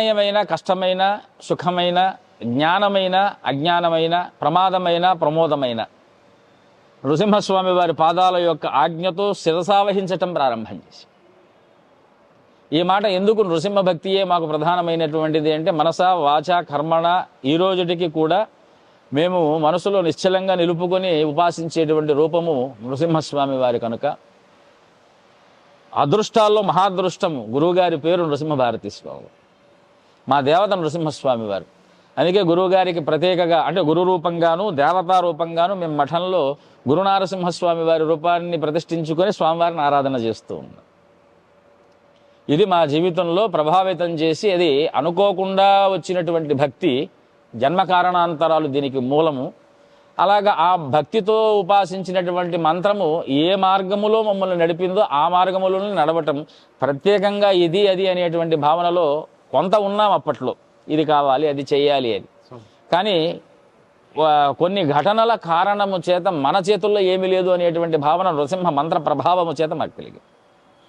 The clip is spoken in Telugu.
న్యాయమైన కష్టమైన సుఖమైన జ్ఞానమైన అజ్ఞానమైన ప్రమాదమైన ప్రమోదమైన నృసింహస్వామి వారి పాదాల యొక్క ఆజ్ఞతో శిరసావహించటం ప్రారంభం చేసి, ఈ మాట ఎందుకు నృసింహ భక్తియే మాకు ప్రధానమైనటువంటిది అంటే, మనస వాచ కర్మణ ఈ రోజుటికి కూడా మేము మనసులో నిశ్చలంగా నిలుపుకొని ఉపాసించేటువంటి రూపము నృసింహస్వామి వారి కనుక అదృష్టాల్లో మహాదృష్టము గురువుగారి పేరు నృసింహభారతి స్వామి, మా దేవత నృసింహస్వామి వారు. అందుకే గురువుగారికి ప్రత్యేకగా అంటే గురు రూపంగాను దేవతా రూపంగాను మేము మఠంలో గురునారసింహస్వామి వారి రూపాన్ని ప్రతిష్ఠించుకొని స్వామివారిని ఆరాధన చేస్తూ ఉన్నాం. ఇది మా జీవితంలో ప్రభావితం చేసి, అది అనుకోకుండా వచ్చినటువంటి భక్తి, జన్మ కారణాంతరాలు దీనికి మూలము. అలాగా ఆ భక్తితో ఉపాసించినటువంటి మంత్రము ఏ మార్గములో మమ్మల్ని నడిపిందో ఆ మార్గములోనే నడవటం, ప్రత్యేకంగా ఇది అది అనేటువంటి భావనలో కొంత ఉన్నాం అప్పట్లో, ఇది కావాలి అది చెయ్యాలి అని. కానీ కొన్ని ఘటనల కారణము చేత మన చేతుల్లో ఏమీ లేదు అనేటువంటి భావన నృసింహ మంత్ర ప్రభావము చేత మాకు కలిగింది.